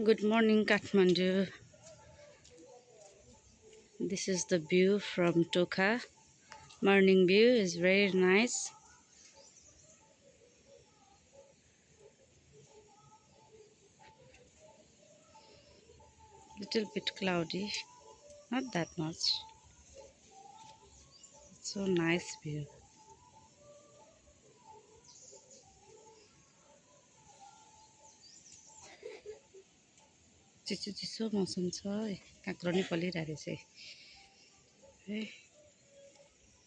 Good morning, Kathmandu. This is the view from Toka. Morning view is very nice. Little bit cloudy, not that much. So nice view. चिसो चिसो मौसम छ काँक्रो नि फलिरहेको छ है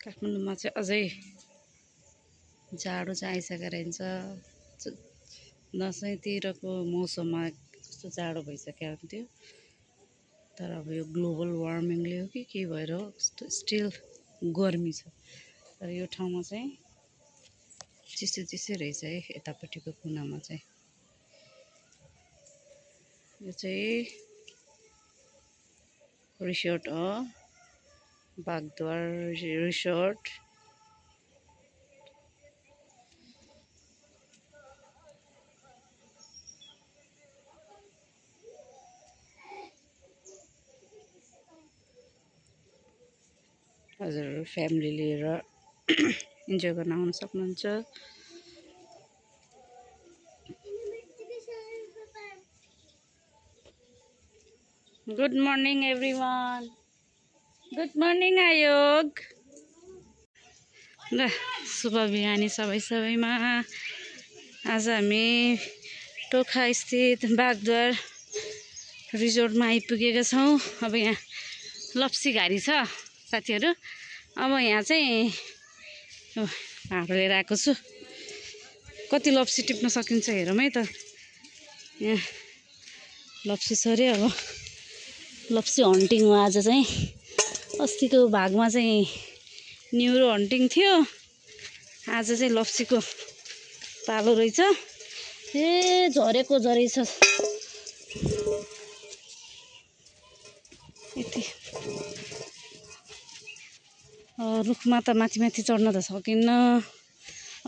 काठमाडौँमा चाहिँ अझै जाडो चाहिँ आइसकेर हुन्छ दसैँतिरको मौसममा कस्तो जाडो भइसक्यो हुन्थ्यो तर अब यो ग्लोबल वार्मिङले हो कि के भएर हो स्टिल गर्मी छ तर यो ठाउँमा चाहिँ चिसो चिसो रहेछ है यतापट्टिको कुनामा चाहिँ यो चाहिँ रिसोर्ट हो बागद्वार रिसोर्ट हजुर फ्यामिली लिएर इन्जोय गर्न आउन सक्नुहुन्छ good morning everyone good morning आयोग ल शुभ बिहानी सबैमा आज हामी टोखा स्थित बागद्वार रिजोर्टमा आइपुगेका छौँ अब यहाँ लप्सी घारी छ साथीहरू अब यहाँ चाहिँ भाँडो लिएर आएको छु कति लप्सी टिप्न सकिन्छ हेरौँ है त यहाँ लप्सी छ अरे अब लप्सी हन्टिङ हो आज चाहिँ अस्तिको भागमा चाहिँ न्युरो हन्टिङ थियो आज चाहिँ लप्सीको पालो रहेछ ए झरेको झरेछ यति रुखमा त माथि माथि चढ्न त सकिन्न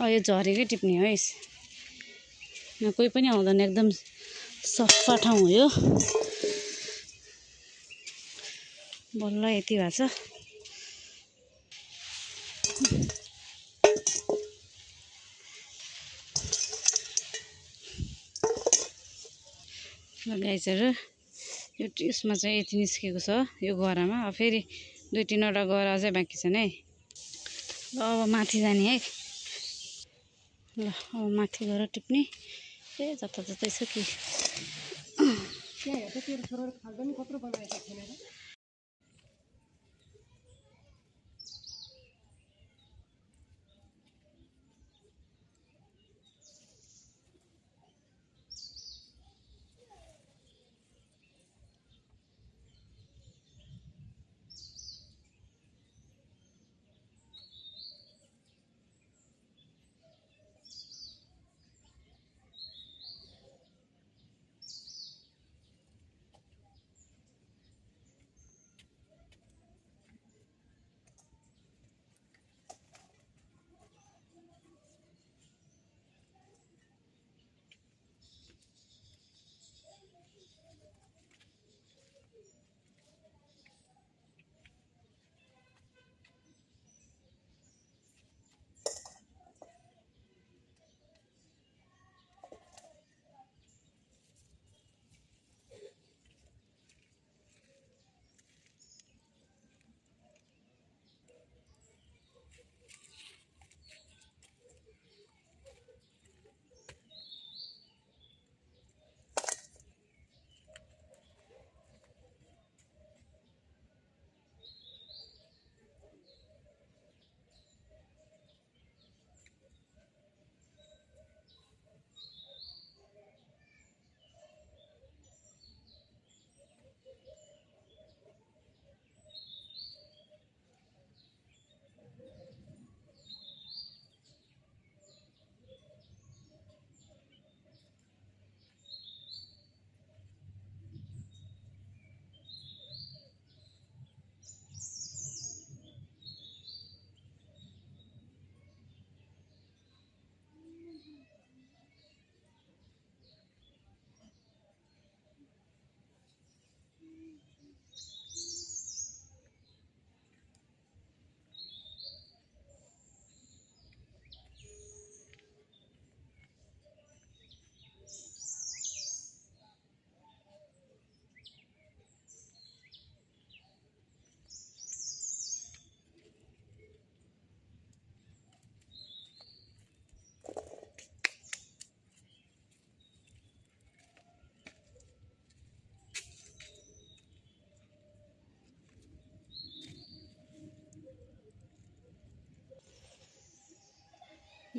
यो झरेकै टिप्ने हो यस यहाँ कोही पनि आउँदैन एकदम सफा ठाउँ हो यो बल्ल यति भएको छ गाइजहरू यो यसमा चाहिँ यति निस्केको छ यो गरामा अब फेरि 2-3वटा गरा चाहिँ बाँकी छन् है ल अब माथि जाने है ल अब माथि गएर टिप्ने ए जताततै छ कि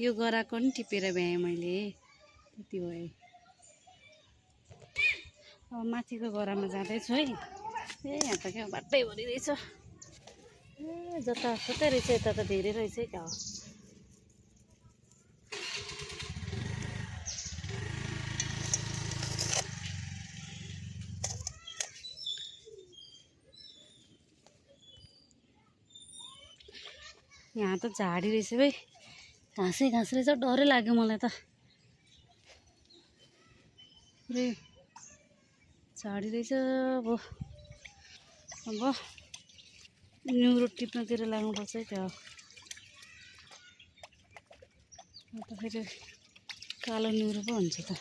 यो गराको नि टिपेर भ्याएँ मैले त्यति भयो। अब माथिको गरामा जाँदैछु है। यहाँ त क्या बाटै भरिरहेछ। जता कतै रहेछ यता त धेरै रहेछ है क्या। यहाँ त झाडी रहेछ भाइ, घाँसै घाँस रहेछ। डरै लाग्यो मलाई त। पुरै झाडी रहेछ। अब न्युरो टिप्नतिर लाग्नुपर्छ है क्या। अन्त फेरि कालो न्युरो पो हुन्छ त।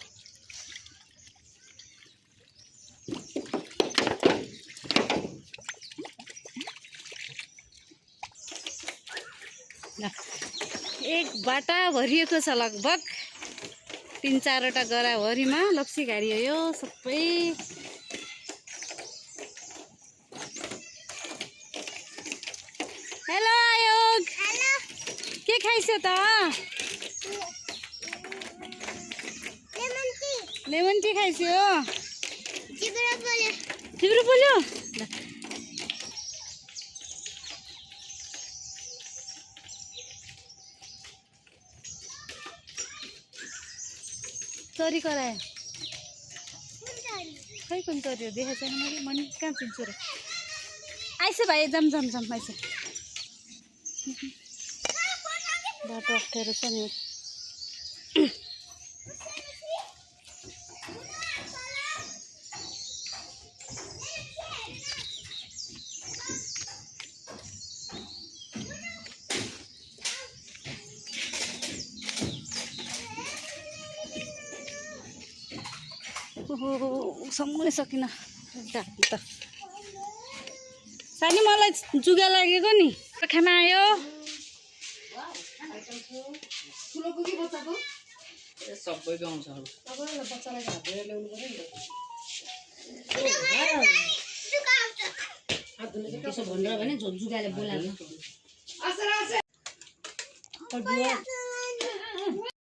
एक बाटा भरिएको छ लगभग 3-4वटा गराभरिमा लप्सी घारी हो यो सबै। हेलो आयोग, के खाइसो त? लेमन टी खाइसो? तिम्रो पोल्यो? चरी करायो खै कुन चरी हो देखेको छैन मैले। मन कहाँ चिन्छु र। आइसो भाइ, जाम जाम जाम आइसो। बाटो अप्ठ्यारो छ नि। सम्मै सकिन ढाक्नु त। सानी मलाई जुगा लागेको नि। खाना आयो। सबैको आउँछ। त्यसो भनेर भने जुगाले बोलाएको।